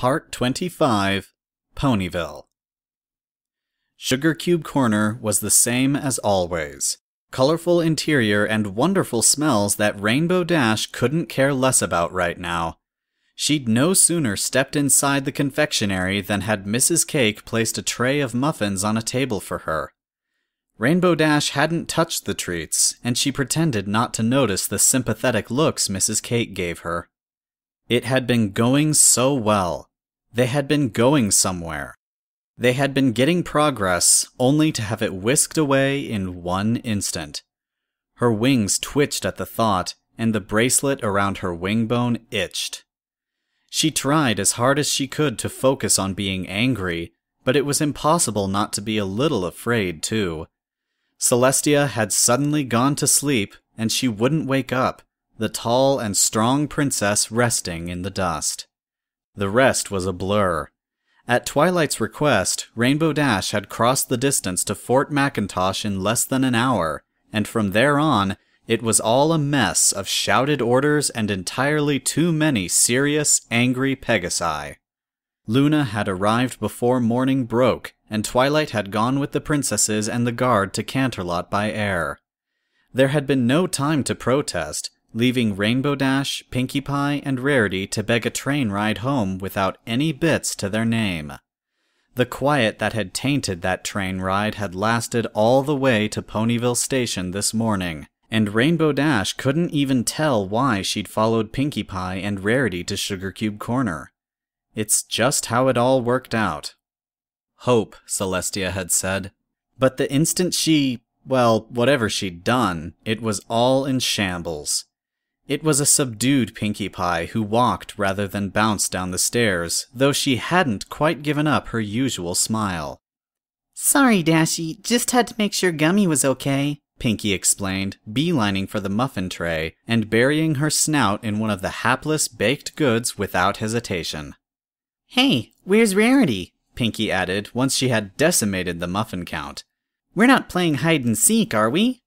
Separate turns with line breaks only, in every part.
Part 25, Ponyville. Sugar Cube Corner was the same as always. Colorful interior and wonderful smells that Rainbow Dash couldn't care less about right now. She'd no sooner stepped inside the confectionery than had Mrs. Cake placed a tray of muffins on a table for her. Rainbow Dash hadn't touched the treats, and she pretended not to notice the sympathetic looks Mrs. Cake gave her. It had been going so well. They had been going somewhere. They had been getting progress, only to have it whisked away in one instant. Her wings twitched at the thought, and the bracelet around her wing bone itched. She tried as hard as she could to focus on being angry, but it was impossible not to be a little afraid, too. Celestia had suddenly gone to sleep, and she wouldn't wake up, the tall and strong princess resting in the dust. The rest was a blur. At Twilight's request, Rainbow Dash had crossed the distance to Fort Macintosh in less than an hour, and from there on, it was all a mess of shouted orders and entirely too many serious, angry Pegasi. Luna had arrived before morning broke, and Twilight had gone with the princesses and the guard to Canterlot by air. There had been no time to protest, leaving Rainbow Dash, Pinkie Pie, and Rarity to beg a train ride home without any bits to their name. The quiet that had tainted that train ride had lasted all the way to Ponyville Station this morning, and Rainbow Dash couldn't even tell why she'd followed Pinkie Pie and Rarity to Sugar Cube Corner. It's just how it all worked out. Hope, Celestia had said. But the instant whatever she'd done, it was all in shambles. It was a subdued Pinkie Pie who walked rather than bounced down the stairs, though she hadn't quite given up her usual smile.
"Sorry, Dashie, just had to make sure Gummy was okay," Pinkie explained, beelining for the muffin tray and burying her snout in one of the hapless baked goods without hesitation. "Hey, where's Rarity?"
Pinkie added once she had decimated the muffin count.
"We're not playing hide-and-seek, are we?"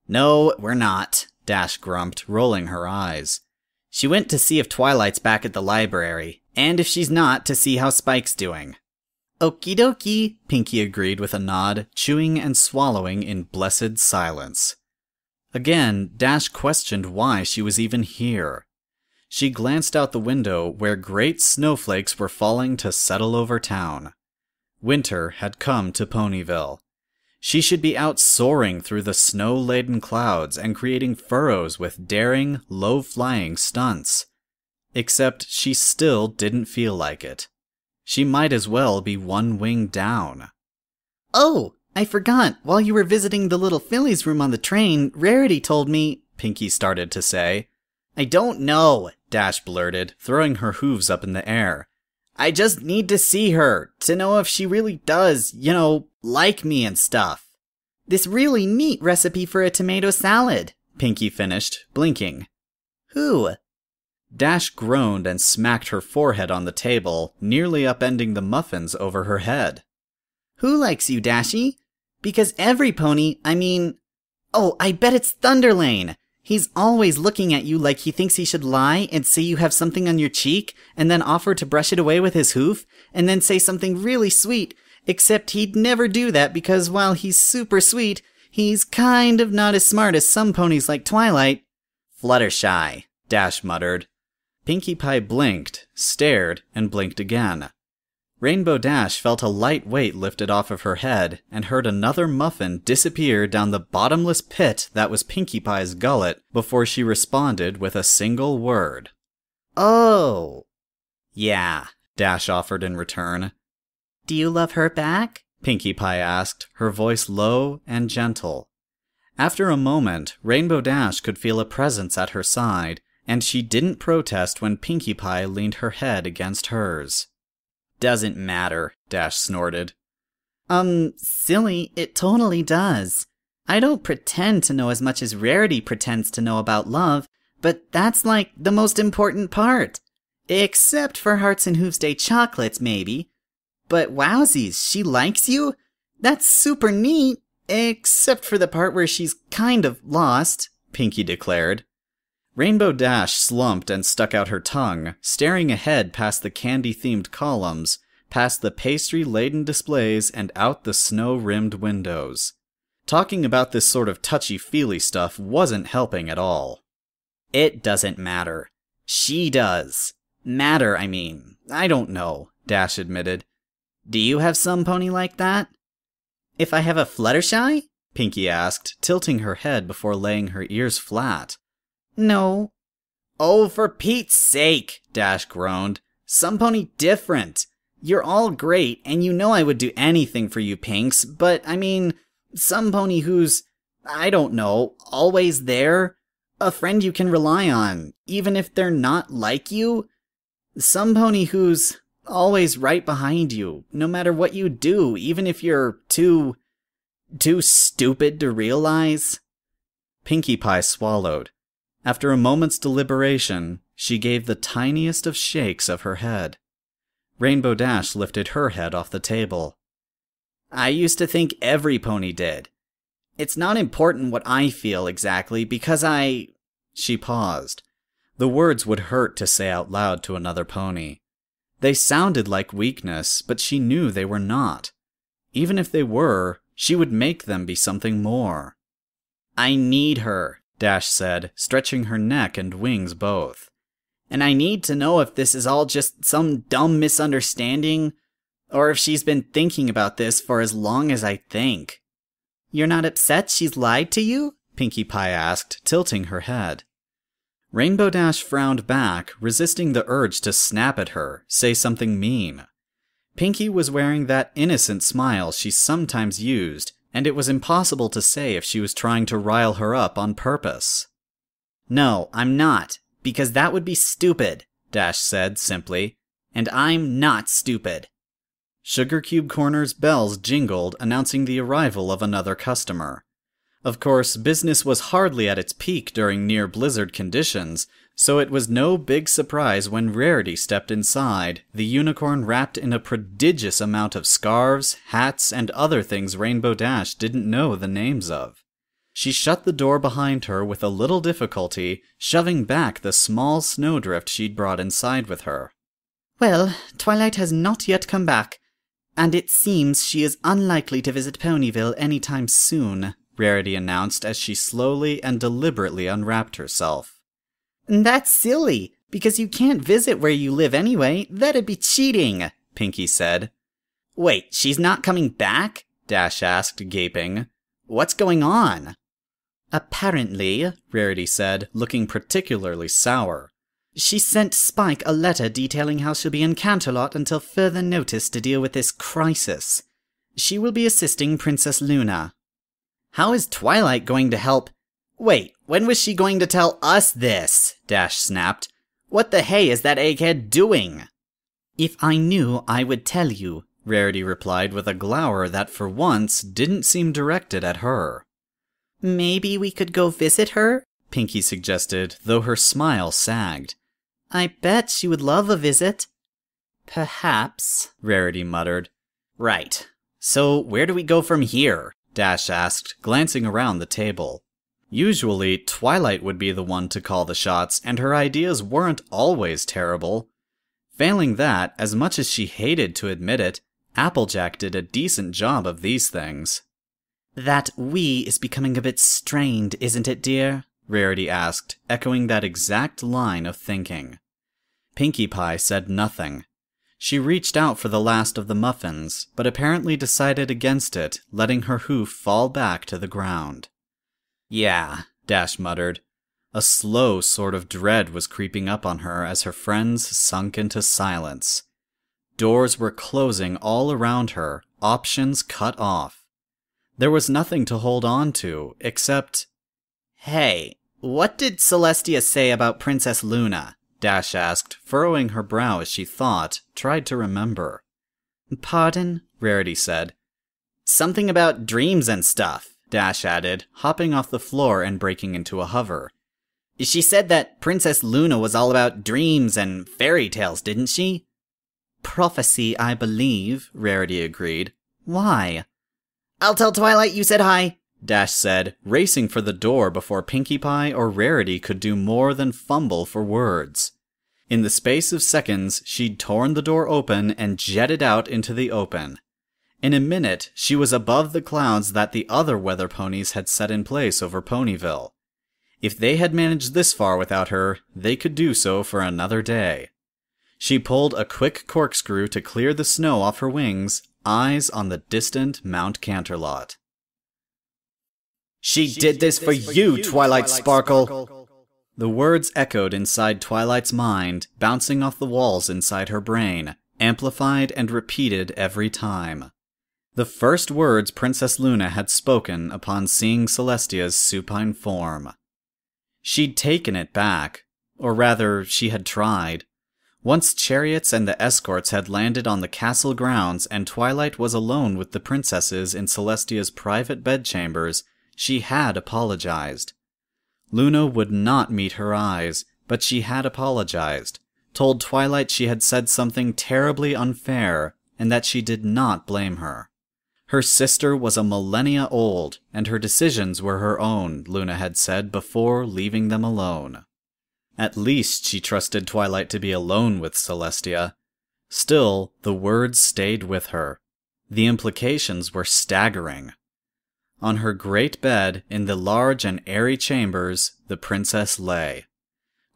"No, we're not," Dash grumped, rolling her eyes.
"She went to see if Twilight's back at the library, and if she's not, to see how Spike's doing."
"Okie dokie," Pinkie agreed with a nod, chewing and swallowing in blessed silence. Again, Dash questioned why she was even here. She glanced out the window where great snowflakes were falling to settle over town. Winter had come to Ponyville. She should be out soaring through the snow-laden clouds and creating furrows with daring, low-flying stunts. Except she still didn't feel like it. She might as well be one wing down.
"Oh, I forgot. While you were visiting the little Philly's room on the train, Rarity told me," Pinkie started to say.
"I don't know," Dash blurted, throwing her hooves up in the air. "I just need to see her, to know if she really does, like me and stuff."
"This really neat recipe for a tomato salad,"
Pinkie finished, blinking.
"Who?"
Dash groaned and smacked her forehead on the table, nearly upending the muffins over her head.
"Who likes you, Dashie? Because every pony, Oh, I bet it's Thunderlane! He's always looking at you like he thinks he should lie and say you have something on your cheek, and then offer to brush it away with his hoof, and then say something really sweet, except he'd never do that because while he's super sweet, he's kind of not as smart as some ponies like Twilight."
"Fluttershy," Dash muttered. Pinkie Pie blinked, stared, and blinked again. Rainbow Dash felt a light weight lifted off of her head and heard another muffin disappear down the bottomless pit that was Pinkie Pie's gullet before she responded with a single word.
"Oh."
"Yeah," Dash offered in return.
"Do you love her back?"
Pinkie Pie asked, her voice low and gentle. After a moment, Rainbow Dash could feel a presence at her side, and she didn't protest when Pinkie Pie leaned her head against hers. "Doesn't matter," Dash snorted.
Silly, it totally does. I don't pretend to know as much as Rarity pretends to know about love, but that's like the most important part. Except for Hearts and Hooves Day chocolates, maybe. But wowsies, she likes you? That's super neat, except for the part where she's kind of lost," Pinkie declared.
Rainbow Dash slumped and stuck out her tongue, staring ahead past the candy-themed columns, past the pastry-laden displays, and out the snow-rimmed windows. Talking about this sort of touchy-feely stuff wasn't helping at all.
It doesn't matter. She does. Matter, I mean. I don't know, Dash admitted. Do you have some pony like that? If I have a Fluttershy? Pinkie asked, tilting her head before laying her ears flat. No. Oh, for Pete's sake, Dash groaned. Some pony different. You're all great, and you know I would do anything for you, Pinks, but, I mean, some pony who's, I don't know, always there. A friend you can rely on, even if they're not like you. Some pony who's always right behind you, no matter what you do, even if you're too stupid to realize.
Pinkie Pie swallowed. After a moment's deliberation, she gave the tiniest of shakes of her head. Rainbow Dash lifted her head off the table.
I used to think every pony did. It's not important what I feel exactly, because
She paused. The words would hurt to say out loud to another pony. They sounded like weakness, but she knew they were not. Even if they were, she would make them be something more.
I need her,
Dash said, stretching her neck and wings both.
And I need to know if this is all just some dumb misunderstanding, or if she's been thinking about this for as long as I think. You're not upset she's lied to you?
Pinkie Pie asked, tilting her head. Rainbow Dash frowned back, resisting the urge to snap at her, say something mean. Pinkie was wearing that innocent smile she sometimes used, and it was impossible to say if she was trying to rile her up on purpose.
No, I'm not, because that would be stupid, Dash said simply, and I'm not stupid.
Sugar Cube Corner's bells jingled, announcing the arrival of another customer. Of course, business was hardly at its peak during near-blizzard conditions, so it was no big surprise when Rarity stepped inside, the unicorn wrapped in a prodigious amount of scarves, hats, and other things Rainbow Dash didn't know the names of. She shut the door behind her with a little difficulty, shoving back the small snowdrift she'd brought inside with her.
Well, Twilight has not yet come back, and it seems she is unlikely to visit Ponyville anytime soon, Rarity announced as she slowly and deliberately unwrapped herself. That's silly, because you can't visit where you live anyway. That'd be cheating, Pinkie said. Wait, she's not coming back? Dash asked, gaping. What's going on? Apparently, Rarity said, looking particularly sour. She sent Spike a letter detailing how she'll be in Canterlot until further notice to deal with this crisis. She will be assisting Princess Luna. How is Twilight going to help? Wait, when was she going to tell us this? Dash snapped. What the hey is that egghead doing? If I knew, I would tell you, Rarity replied with a glower that for once didn't seem directed at her. Maybe we could go visit her? Pinkie suggested, though her smile sagged. I bet she would love a visit. Perhaps, Rarity muttered. Right. So where do we go from here? Dash asked, glancing around the table. Usually, Twilight would be the one to call the shots, and her ideas weren't always terrible. Failing that, as much as she hated to admit it, Applejack did a decent job of these things. That we is becoming a bit strained, isn't it, dear? Rarity asked, echoing that exact line of thinking. Pinkie Pie said nothing. She reached out for the last of the muffins, but apparently decided against it, letting her hoof fall back to the ground. Yeah, Dash muttered. A slow sort of dread was creeping up on her as her friends sunk into silence. Doors were closing all around her, options cut off. There was nothing to hold on to, except... Hey, what did Celestia say about Princess Luna? Dash asked, furrowing her brow as she tried to remember. Pardon? Rarity said. Something about dreams and stuff, Dash added, hopping off the floor and breaking into a hover. She said that Princess Luna was all about dreams and fairy tales, didn't she? Prophecy, I believe, Rarity agreed. Why? I'll tell Twilight you said hi,
Dash said, racing for the door before Pinkie Pie or Rarity could do more than fumble for words. In the space of seconds, she'd torn the door open and jetted out into the open. In a minute, she was above the clouds that the other weather ponies had set in place over Ponyville. If they had managed this far without her, they could do so for another day. She pulled a quick corkscrew to clear the snow off her wings, eyes on the distant Mount Canterlot.
She did this for you, Twilight Sparkle!
The words echoed inside Twilight's mind, bouncing off the walls inside her brain, amplified and repeated every time. The first words Princess Luna had spoken upon seeing Celestia's supine form. She'd taken it back, or rather, she had tried. Once chariots and the escorts had landed on the castle grounds and Twilight was alone with the princesses in Celestia's private bedchambers, she had apologized. Luna would not meet her eyes, but she had apologized, told Twilight she had said something terribly unfair, and that she did not blame her. Her sister was a millennia old, and her decisions were her own, Luna had said before leaving them alone. At least she trusted Twilight to be alone with Celestia. Still, the words stayed with her. The implications were staggering. On her great bed, in the large and airy chambers, the princess lay.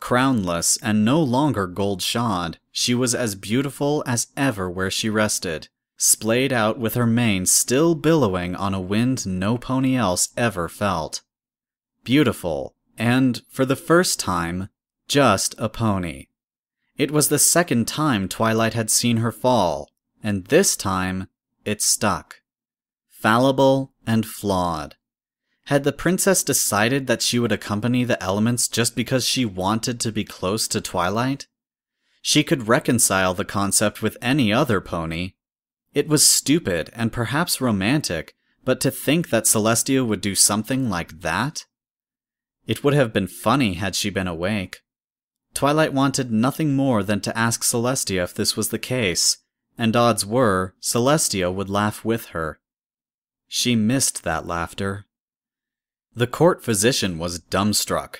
Crownless and no longer gold-shod, she was as beautiful as ever where she rested, splayed out with her mane still billowing on a wind no pony else ever felt. Beautiful, and, for the first time, just a pony. It was the second time Twilight had seen her fall, and this time, it stuck. Fallible and flawed. Had the princess decided that she would accompany the elements just because she wanted to be close to Twilight? She could reconcile the concept with any other pony. It was stupid and perhaps romantic, but to think that Celestia would do something like that? It would have been funny had she been awake. Twilight wanted nothing more than to ask Celestia if this was the case, and odds were Celestia would laugh with her. She missed that laughter. The court physician was dumbstruck.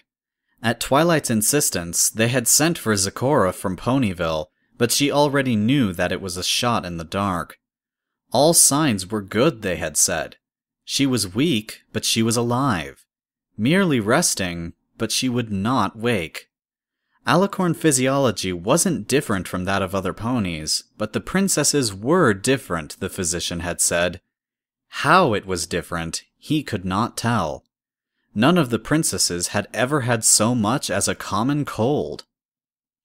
At Twilight's insistence, they had sent for Zecora from Ponyville, but she already knew that it was a shot in the dark. All signs were good, they had said. She was weak, but she was alive. Merely resting, but she would not wake. Alicorn physiology wasn't different from that of other ponies, but the princesses were different, the physician had said. How it was different, he could not tell. None of the princesses had ever had so much as a common cold.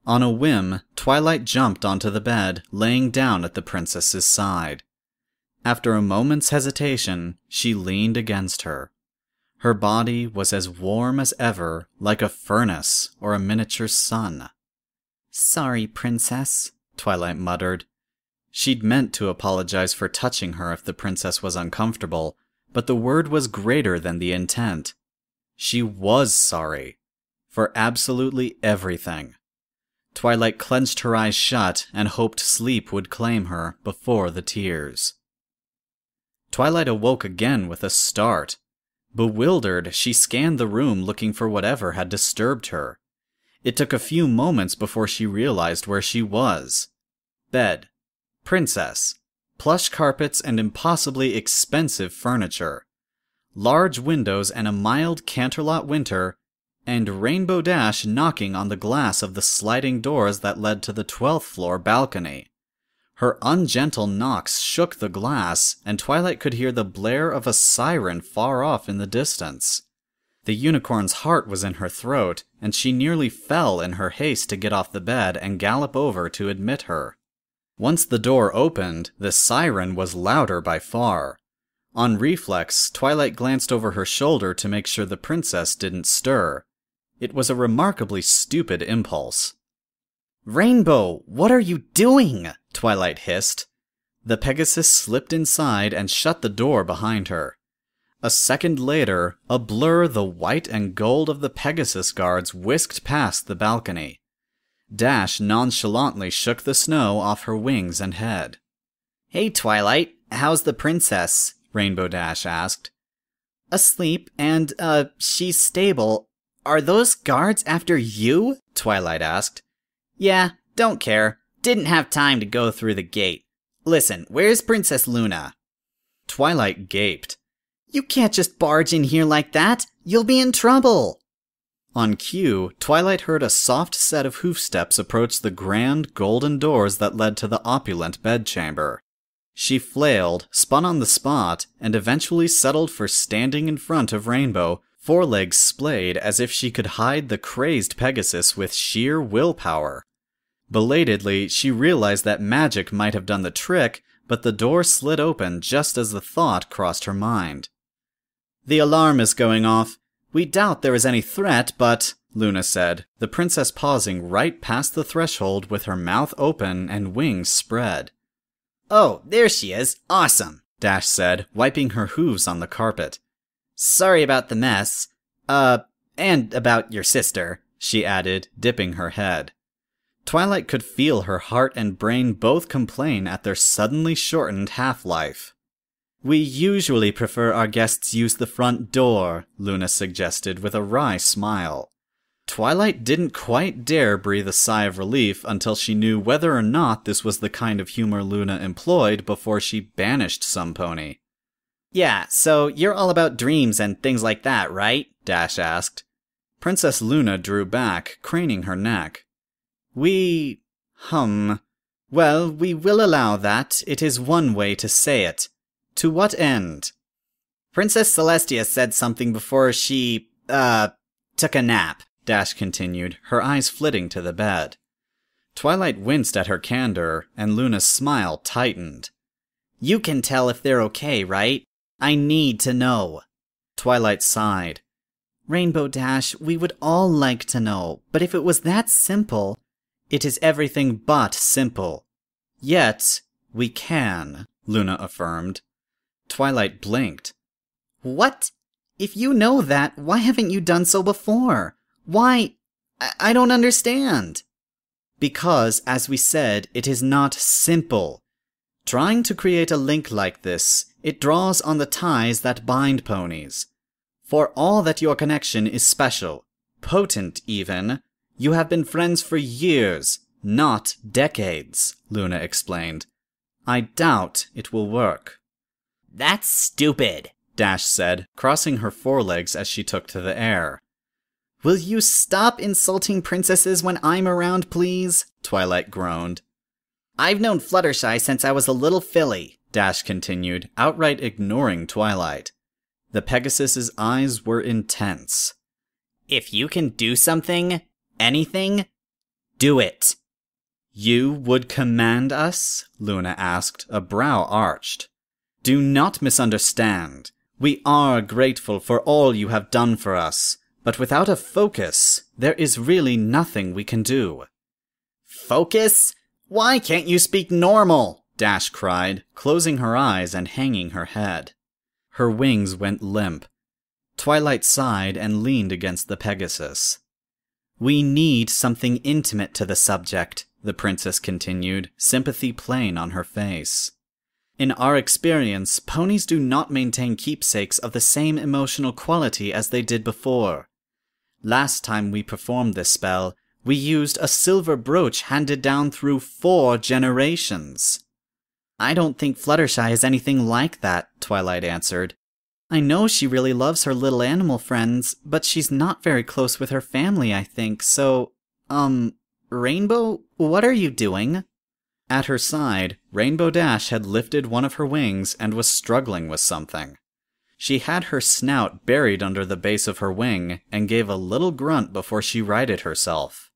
On a whim, Twilight jumped onto the bed, laying down at the princess's side. After a moment's hesitation, she leaned against her. Her body was as warm as ever, like a furnace or a miniature sun. "Sorry, princess," Twilight muttered. She'd meant to apologize for touching her if the princess was uncomfortable, but the word was greater than the intent. She was sorry. For absolutely everything. Twilight clenched her eyes shut and hoped sleep would claim her before the tears. Twilight awoke again with a start. Bewildered, she scanned the room looking for whatever had disturbed her. It took a few moments before she realized where she was. Bed. Princess. Plush carpets and impossibly expensive furniture. Large windows and a mild Canterlot winter, and Rainbow Dash knocking on the glass of the sliding doors that led to the 12th floor balcony. Her ungentle knocks shook the glass, and Twilight could hear the blare of a siren far off in the distance. The unicorn's heart was in her throat, and she nearly fell in her haste to get off the bed and gallop over to admit her. Once the door opened, the siren was louder by far. On reflex, Twilight glanced over her shoulder to make sure the princess didn't stir. It was a remarkably stupid impulse.
"Rainbow, what are you doing?"
Twilight hissed. The Pegasus slipped inside and shut the door behind her. A second later, a blur the white and gold of the Pegasus guards whisked past the balcony. Dash nonchalantly shook the snow off her wings and head.
"Hey, Twilight, how's the princess?"
Rainbow Dash asked.
Asleep, and, she's stable. Are those guards after you? Twilight asked. Yeah, don't care. Didn't have time to go through the gate. Listen, where's Princess Luna?
Twilight gaped.
You can't just barge in here like that. You'll be in trouble.
On cue, Twilight heard a soft set of hoofsteps approach the grand golden doors that led to the opulent bedchamber. She flailed, spun on the spot, and eventually settled for standing in front of Rainbow, forelegs splayed as if she could hide the crazed Pegasus with sheer willpower. Belatedly, she realized that magic might have done the trick, but the door slid open just as the thought crossed her mind. The alarm is going off. We doubt there is any threat, but, Luna said, the princess pausing right past the threshold with her mouth open and wings spread.
Oh, there she is. Awesome,
Dash said, wiping her hooves on the carpet.
Sorry about the mess. And about your sister,
she added, dipping her head. Twilight could feel her heart and brain both complain at their suddenly shortened half-life. We usually prefer our guests use the front door, Luna suggested with a wry smile. Twilight didn't quite dare breathe a sigh of relief until she knew whether or not this was the kind of humor Luna employed before she banished some pony.
Yeah, so you're all about dreams and things like that, right?
Dash asked. Princess Luna drew back, craning her neck. Well, we will allow that. It is one way to say it. To what end?
Princess Celestia said something before she, took a nap,
Dash continued, her eyes flitting to the bed. Twilight winced at her candor, and Luna's smile tightened.
You can tell if they're okay, right? I need to know.
Twilight sighed.
Rainbow Dash, we would all like to know, but if it was that simple...
It is everything but simple. Yet, we can, Luna affirmed. Twilight blinked.
What? If you know that, why haven't you done so before? Why? I don't understand.
Because, as we said, it is not simple. Trying to create a link like this, it draws on the ties that bind ponies. For all that your connection is special, potent even, you have been friends for years, not decades, Luna explained. I doubt it will work.
That's stupid,
Dash said, crossing her forelegs as she took to the air.
Will you stop insulting princesses when I'm around, please?
Twilight groaned.
I've known Fluttershy since I was a little filly,
Dash continued, outright ignoring Twilight. The Pegasus's eyes were intense.
If you can do something, anything, do it.
You would command us? Luna asked, a brow arched. Do not misunderstand. We are grateful for all you have done for us, but without a focus, there is really nothing we can do.
Focus? Why can't you speak normal?
Dash cried, closing her eyes and hanging her head. Her wings went limp. Twilight sighed and leaned against the Pegasus. We need something intimate to the subject, the princess continued, sympathy plain on her face. In our experience, ponies do not maintain keepsakes of the same emotional quality as they did before. Last time we performed this spell, we used a silver brooch handed down through 4 generations.
I don't think Fluttershy is anything like that, Twilight answered. I know she really loves her little animal friends, but she's not very close with her family, I think, so... Rainbow, what are you doing?
At her side, Rainbow Dash had lifted one of her wings and was struggling with something. She had her snout buried under the base of her wing and gave a little grunt before she righted herself.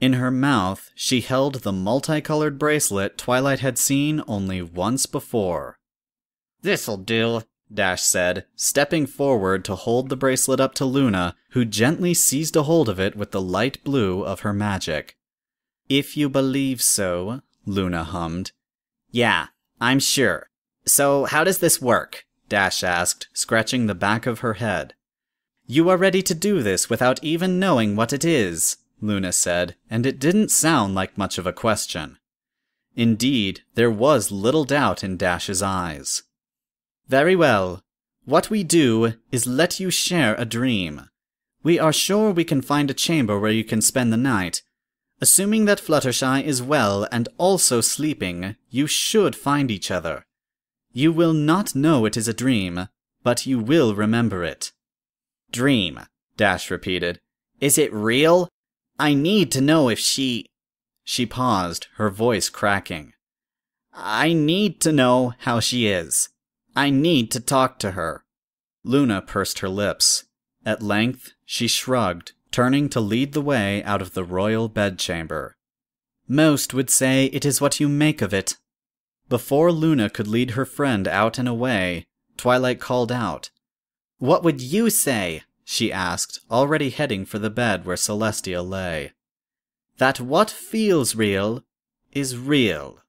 In her mouth, she held the multicolored bracelet Twilight had seen only once before.
This'll do,
Dash said, stepping forward to hold the bracelet up to Luna, who gently seized a hold of it with the light blue of her magic. If you believe so, Luna hummed.
Yeah, I'm sure. So how does this work?
Dash asked, scratching the back of her head. You are ready to do this without even knowing what it is, Luna said, and it didn't sound like much of a question. Indeed, there was little doubt in Dash's eyes. Very well. What we do is let you share a dream. We are sure we can find a chamber where you can spend the night. Assuming that Fluttershy is well and also sleeping, you should find each other. You will not know it is a dream, but you will remember it.
Dream,
Dash repeated.
Is it real? I need to know if she...
She paused, her voice cracking.
I need to know how she is. I need to talk to her.
Luna pursed her lips. At length, she shrugged, turning to lead the way out of the royal bedchamber. Most would say it is what you make of it. Before Luna could lead her friend out and away, Twilight called out.
What would you say?
She asked, already heading for the bed where Celestia lay.
That what feels real is real.